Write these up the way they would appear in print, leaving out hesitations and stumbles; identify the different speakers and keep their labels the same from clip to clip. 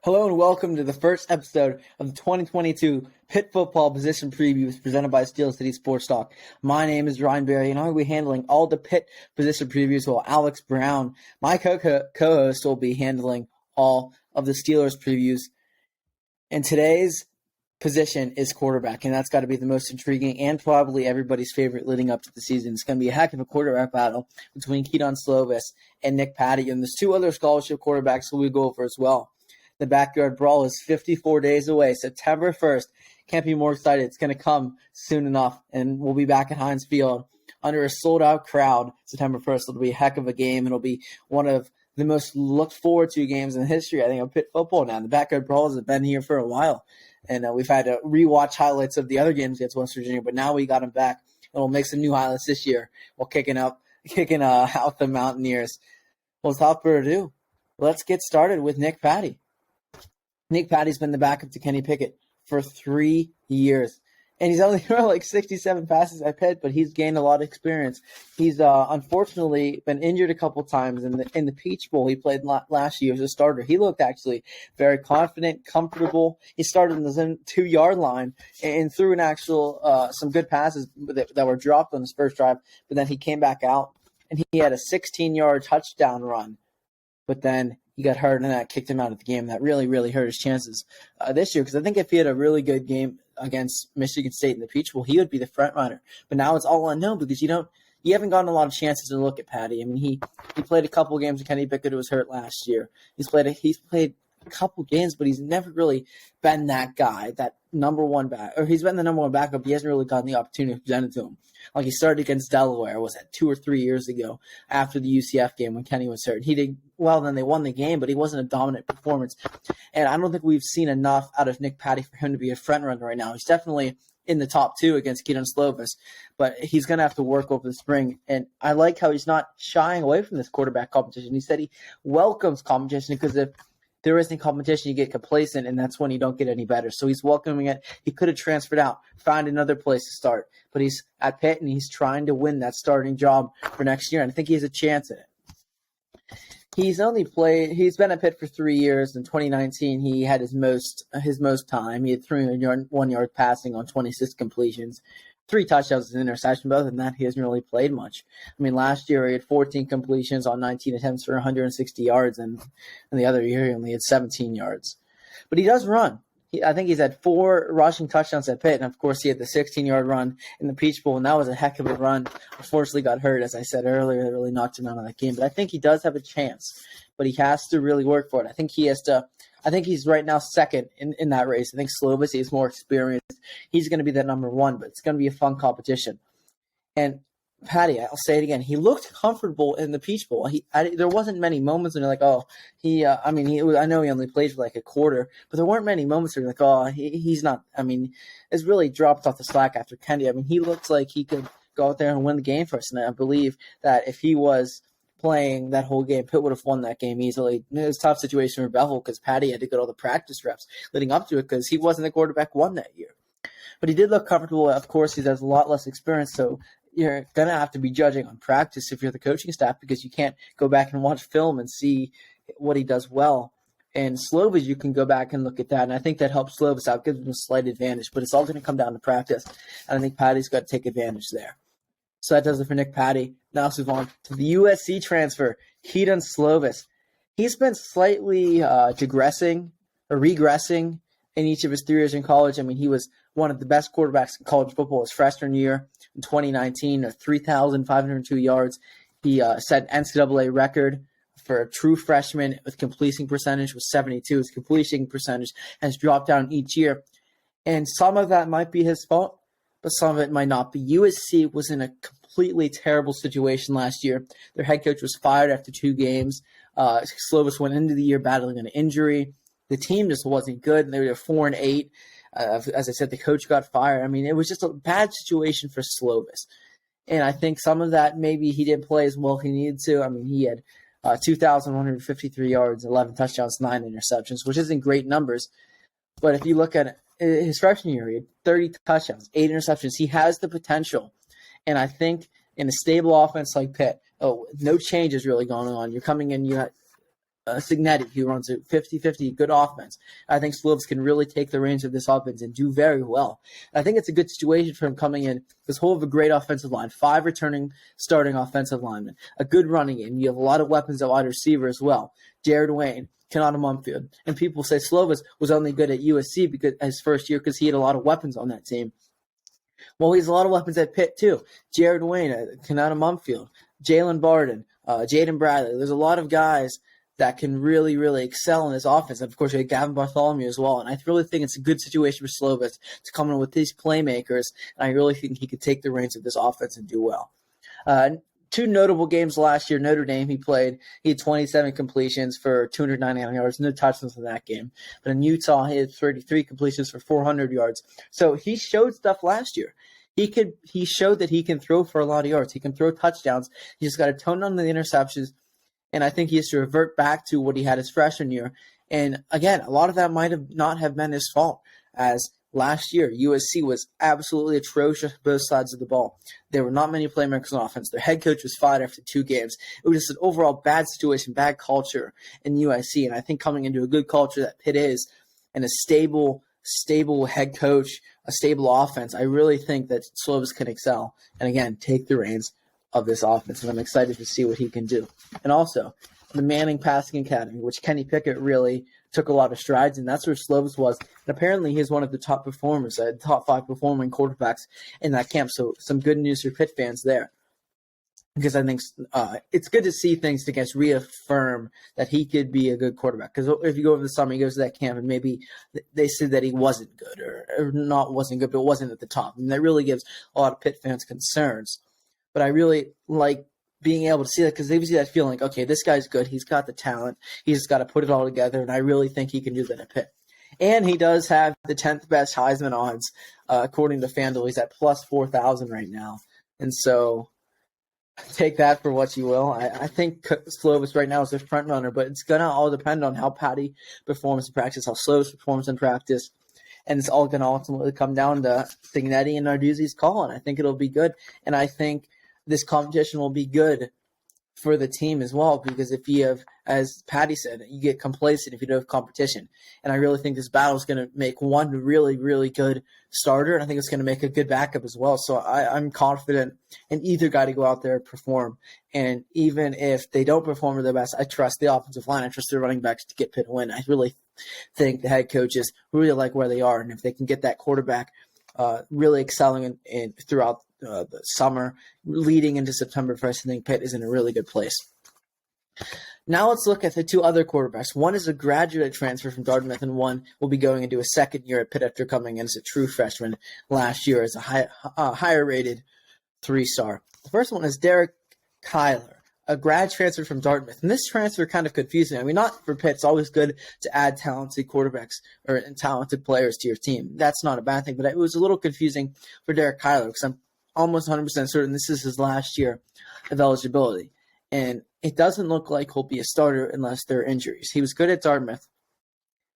Speaker 1: Hello and welcome to the first episode of the 2022 Pitt football position previews presented by Steel City Sports Talk. My name is Ryan Berry and I will be handling all the Pitt position previews while Alex Brown, my co-host, will be handling all of the Steelers previews. And today's position is quarterback, and that's got to be the most intriguing and probably everybody's favorite leading up to the season. It's going to be a heck of a quarterback battle between Keedan Slovis and Nick Patti, and there's two other scholarship quarterbacks who we go over as well. The backyard brawl is 54 days away. September 1st. Can't be more excited. It's going to come soon enough, and we'll be back at Heinz Field under a sold-out crowd September 1st. It'll be a heck of a game. It'll be one of the most looked forward to games in history, I think, of Pitt football now. The backyard brawls have been here for a while, and we've had to rewatch highlights of the other games against West Virginia, but now we got them back, and we'll make some new highlights this year while kicking out the Mountaineers. Well, without further ado, let's get started with Nick Patti. Nick Patti's been the backup to Kenny Pickett for 3 years. And he's only thrown like 67 passes at Pitt, but he's gained a lot of experience. He's unfortunately been injured a couple times. In the Peach Bowl, he played last year as a starter. He looked actually very confident, comfortable. He started in the 2-yard line and threw an actual some good passes that were dropped on his first drive. But then he came back out, and he had a 16-yard touchdown run. But then he got hurt, and that kicked him out of the game. That really, really hurt his chances this year, because I think if he had a really good game against Michigan State in the Peach Bowl, he would be the front runner. But now it's all unknown because you haven't gotten a lot of chances to look at Patti. I mean, he played a couple of games with Kenny Pickett, who was hurt last year. He's played a couple games, but he's never really been that guy, that number one back, or he's been the number one backup. He hasn't really gotten the opportunity presented to him. Like he started against Delaware, was that 2 or 3 years ago after the UCF game when Kenny was hurt. He did well, then they won the game, but he wasn't a dominant performance. And I don't think we've seen enough out of Nick Patti for him to be a front runner right now. He's definitely in the top 2 against Keedan Slovis, but he's going to have to work over the spring. And I like how he's not shying away from this quarterback competition. He said he welcomes competition because if there isn't competition, you get complacent, and that's when you don't get any better. So he's welcoming it. He could have transferred out, find another place to start, but he's at Pitt, and he's trying to win that starting job for next year, and I think he has a chance at it. He's been at Pitt for 3 years. In 2019, he had his most time. He had 301-yard passing on 26 completions, 3 touchdowns and an interception. But other than that, he hasn't really played much. I mean, last year he had 14 completions on 19 attempts for 160 yards, and the other year he only had 17 yards. But he does run. I think he's had 4 rushing touchdowns at Pitt, and of course he had the 16-yard run in the Peach Bowl, and that was a heck of a run. Unfortunately got hurt, as I said earlier. That really knocked him out of that game. But I think he does have a chance, but he has to really work for it. I think he's right now second in that race. I think Slovis is more experienced. He's going to be that number 1, but it's going to be a fun competition. And Patti, I'll say it again. He looked comfortable in the Peach Bowl. There wasn't many moments when you're like, oh, I know he only played for like a quarter, but there weren't many moments where you're like, oh, he's not. I mean, it's really dropped off the slack after Kenny. I mean, he looks like he could go out there and win the game for us, and I believe that if he was playing that whole game, Pitt would have won that game easily. It was a tough situation for Bevel because Patti had to get all the practice reps leading up to it because he wasn't the quarterback 1 that year. But he did look comfortable. Of course, he has a lot less experience, so you're going to have to be judging on practice if you're the coaching staff because you can't go back and watch film and see what he does well. And Slovis, you can go back and look at that, and I think that helps Slovis out, gives him a slight advantage, but it's all going to come down to practice, and I think Patti's got to take advantage there. So that does it for Nick Patti. Now let's move on to the USC transfer, Keedan Slovis. He's been slightly regressing in each of his 3 years in college. I mean, he was one of the best quarterbacks in college football his freshman year in 2019, 3,502 yards. He set NCAA record for a true freshman with completion percentage was 72. His completion percentage has dropped down each year. And some of that might be his fault, but some of it might not be. USC was in a completely terrible situation last year. Their head coach was fired after 2 games. Slovis went into the year battling an injury. The team just wasn't good, and they were 4-8. As I said, the coach got fired. I mean, it was just a bad situation for Slovis. And I think some of that maybe he didn't play as well as he needed to. I mean, he had 2,153 yards, 11 touchdowns, 9 interceptions, which isn't great numbers. But if you look at his freshman year, he had 30 touchdowns, 8 interceptions. He has the potential. And I think in a stable offense like Pitt, no changes really going on. You're coming in, you got Signetti, who runs a 50-50 good offense. I think Slovis can really take the reins of this offense and do very well. I think it's a good situation for him coming in. This whole of a great offensive line, 5 returning starting offensive linemen, a good running game. You have a lot of weapons at wide receiver as well. Jared Wayne, Keedan Slovis, and people say Slovis was only good at USC because his first year because he had a lot of weapons on that team. Well, he has a lot of weapons at Pitt too. Jared Wayne, Keedan Slovis, Jalen Barden, Jaden Bradley. There's a lot of guys that can really, really excel in this offense. And of course, you have Gavin Bartholomew as well. And I really think it's a good situation for Slovis to come in with these playmakers. And I really think he could take the reins of this offense and do well. 2 notable games last year. Notre Dame, he had 27 completions for 299 yards, no touchdowns in that game. But in Utah, he had 33 completions for 400 yards. So he showed stuff last year. He showed that he can throw for a lot of yards. He can throw touchdowns. He just got to tone down the interceptions. And I think he has to revert back to what he had his freshman year. And again, a lot of that might not have been his fault, as last year USC was absolutely atrocious both sides of the ball. There were not many playmakers on offense. Their head coach was fired after 2 games. It was just an overall bad situation, bad culture in USC. And I think coming into a good culture that Pitt is, and a stable head coach, a stable offense, I really think that Slovis can excel and again take the reins of this offense, and I'm excited to see what he can do. And also, the Manning Passing Academy, which Kenny Pickett really took a lot of strides, and that's where Slovis was. And apparently, he's one of the top performers, top 5 performing quarterbacks in that camp. So, some good news for Pitt fans there, because I think it's good to see things to guess reaffirm that he could be a good quarterback. Because if you go over the summer, he goes to that camp, and maybe they said that he wasn't good or not wasn't good, but wasn't at the top. And that really gives a lot of Pitt fans concerns. But I really like being able to see that because they see that feeling like, okay, this guy's good. He's got the talent. He's just got to put it all together, and I really think he can do that at Pitt. And he does have the 10th best Heisman odds, according to FanDuel. He's at plus 4,000 right now. And so take that for what you will. I think Slovis right now is the front runner, but it's going to all depend on how Patty performs in practice, how Slovis performs in practice. And it's all going to ultimately come down to Signetti and Narduzzi's call, and I think it'll be good. And I think this competition will be good for the team as well, because if you have, as Patty said, you get complacent if you don't have competition. And I really think this battle is going to make one really, really good starter, and I think it's going to make a good backup as well. So I'm confident in either guy to go out there and perform. And even if they don't perform at their best, I trust the offensive line. I trust their running backs to get Pitt a win. I really think the head coaches really like where they are, and if they can get that quarterback really excelling in throughout the summer, leading into September 1st, I think Pitt is in a really good place. Now let's look at the 2 other quarterbacks. One is a graduate transfer from Dartmouth, and one will be going into a second year at Pitt after coming in as a true freshman last year as a higher-rated 3-star. The first one is Derek Kyler, a grad transfer from Dartmouth. And this transfer kind of confused me. I mean, not for Pitt. It's always good to add talented quarterbacks or talented players to your team. That's not a bad thing. But it was a little confusing for Derek Kyler because I'm almost 100% certain this is his last year of eligibility. And it doesn't look like he'll be a starter unless there are injuries. He was good at Dartmouth,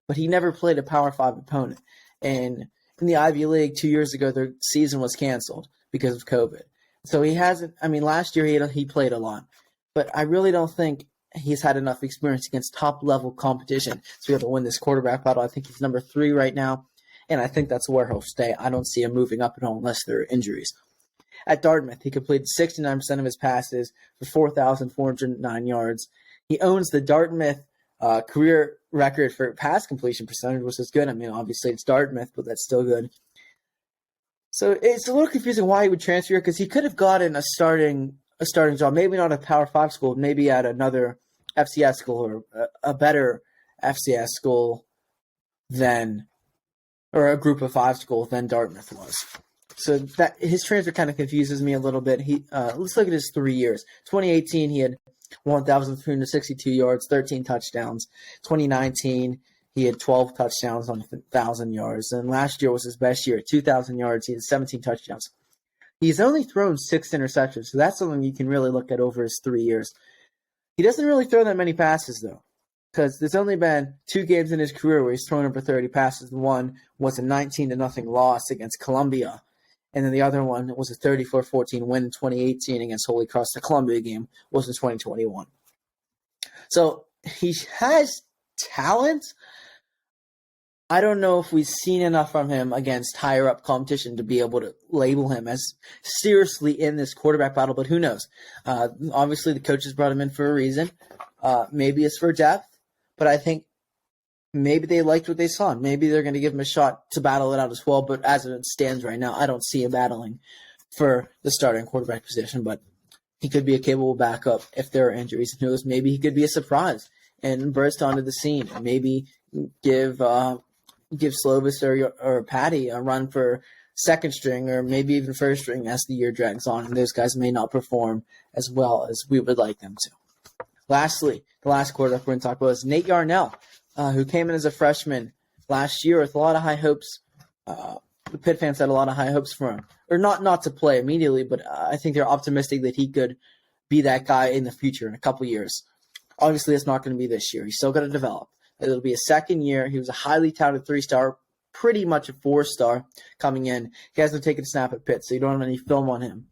Speaker 1: but he never played a Power 5 opponent. And in the Ivy League 2 years ago, their season was canceled because of COVID. So he hasn't – I mean, last year he played a lot. But I really don't think he's had enough experience against top-level competition to be able to win this quarterback battle. I think he's number 3 right now, and I think that's where he'll stay. I don't see him moving up at all unless there are injuries. At Dartmouth, he completed 69% of his passes for 4,409 yards. He owns the Dartmouth career record for pass completion percentage, which is good. I mean, obviously it's Dartmouth, but that's still good. So it's a little confusing why he would transfer because he could have gotten a starting job, maybe not a Power 5 school, maybe at another FCS school or a better FCS school or a group of 5 school than Dartmouth was. So that his transfer kind of confuses me a little bit. Let's look at his 3 years. 2018, he had 1,362 yards, 13 touchdowns. 2019, he had 12 touchdowns on 1,000 yards. And last year was his best year, 2,000 yards. He had 17 touchdowns. He's only thrown 6 interceptions, so that's something you can really look at over his 3 years. He doesn't really throw that many passes, though, because there's only been 2 games in his career where he's thrown over 30 passes. One was a 19-0 loss against Columbia, and then the other one was a 34-14 win in 2018 against Holy Cross. The Columbia game was in 2021. So he has talent. I don't know if we've seen enough from him against higher up competition to be able to label him as seriously in this quarterback battle, but who knows? Obviously, the coaches brought him in for a reason. Maybe it's for depth, but I think maybe they liked what they saw. Maybe they're going to give him a shot to battle it out as well, but as it stands right now, I don't see him battling for the starting quarterback position, but he could be a capable backup if there are injuries. Who knows? Maybe he could be a surprise and burst onto the scene, and maybe give Slovis or Patty a run for second string or maybe even first string as the year drags on, and those guys may not perform as well as we would like them to. Lastly, the last quarterback we're going to talk about is Nate Yarnell, who came in as a freshman last year with a lot of high hopes. The Pitt fans had a lot of high hopes for him. Or not to play immediately, but I think they're optimistic that he could be that guy in the future in a couple years. Obviously, it's not going to be this year. He's still going to develop. It'll be a second year. He was a highly touted 3-star, pretty much a 4-star coming in. He hasn't taken a snap at Pitt, so you don't have any film on him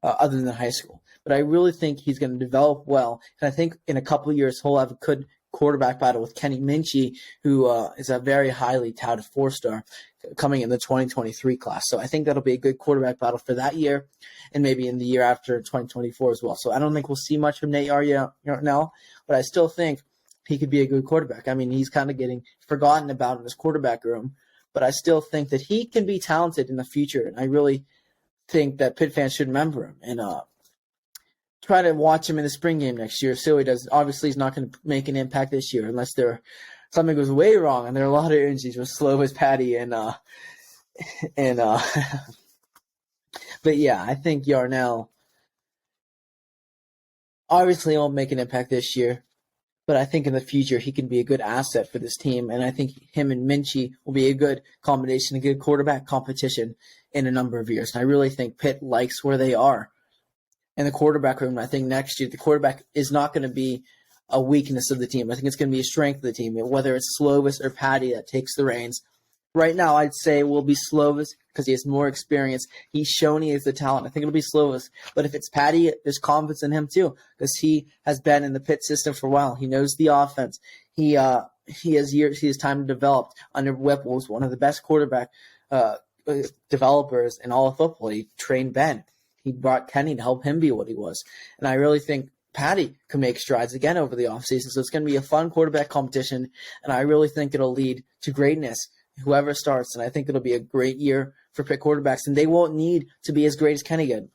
Speaker 1: other than high school. But I really think he's going to develop well. And I think in a couple of years, he'll have a good quarterback battle with Kenny Minchie, who is a very highly touted 4-star coming in the 2023 class. So I think that'll be a good quarterback battle for that year and maybe in the year after 2024 as well. So I don't think we'll see much from Nate Yarnell, but I still think he could be a good quarterback. I mean, he's kind of getting forgotten about in his quarterback room, but I still think that he can be talented in the future. And I really think that Pitt fans should remember him and try to watch him in the spring game next year. So he does. Obviously, he's not going to make an impact this year unless something goes way wrong, and there are a lot of injuries with Slovis, Patty, and but yeah, I think Yarnell obviously won't make an impact this year, but I think in the future he can be a good asset for this team, and I think him and Minchie will be a good combination, a good quarterback competition in a number of years. And I really think Pitt likes where they are in the quarterback room. I think next year the quarterback is not going to be a weakness of the team. I think it's going to be a strength of the team, whether it's Slovis or Patty that takes the reins. Right now, I'd say it will be Slovis because he has more experience. He's shown he has the talent. I think it'll be Slovis. But if it's Patty, there's confidence in him too because he has been in the Pitt system for a while. He knows the offense. He has years. He has time to develop. Under Whipple, was one of the best quarterback developers in all of football. He trained Ben. He brought Kenny to help him be what he was. And I really think Patty can make strides again over the offseason. So it's going to be a fun quarterback competition, and I really think it'll lead to greatness, whoever starts. And I think it'll be a great year for Pitt quarterbacks, and they won't need to be as great as Kenny did.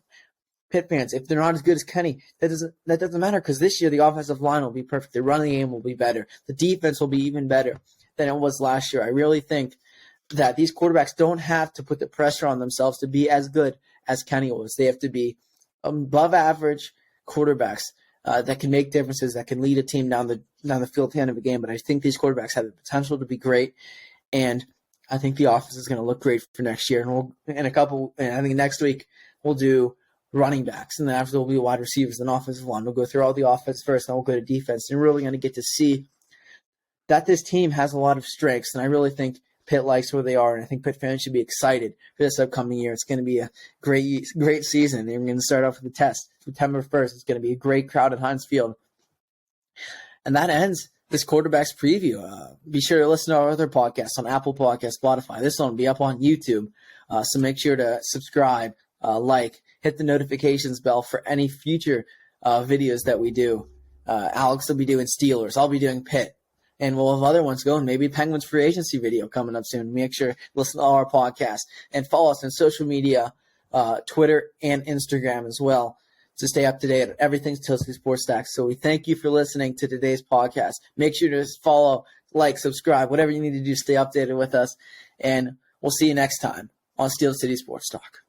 Speaker 1: Pitt fans, if they're not as good as Kenny, that doesn't matter because this year the offensive line will be perfect. The running game will be better. The defense will be even better than it was last year. I really think that these quarterbacks don't have to put the pressure on themselves to be as good as Kenny was. They have to be above average quarterbacks that can make differences, that can lead a team down the field at the end of a game. But I think these quarterbacks have the potential to be great, and I think the offense is going to look great for next year. And I think next week we'll do running backs, and then after we'll be wide receivers and offensive line. We'll go through all the offense first, and we'll go to defense. And we're really going to get to see that this team has a lot of strengths, and I really think Pitt likes where they are, and I think Pitt fans should be excited for this upcoming year. It's going to be a great season. We're going to start off with the test September 1st. It's going to be a great crowd at Heinz Field. And that ends this quarterback's preview. Be sure to listen to our other podcasts on Apple Podcasts, Spotify. This one will be up on YouTube, so make sure to subscribe, hit the notifications bell for any future videos that we do. Alex will be doing Steelers. I'll be doing Pitt. And we'll have other ones going. Maybe Penguins free agency video coming up soon. Make sure to listen to all our podcasts and follow us on social media, Twitter and Instagram as well, to stay up to date on everything Tilsky Sports Stack. So we thank you for listening to today's podcast. Make sure to follow, subscribe, whatever you need to do, stay updated with us. And we'll see you next time on Steel City Sports Talk.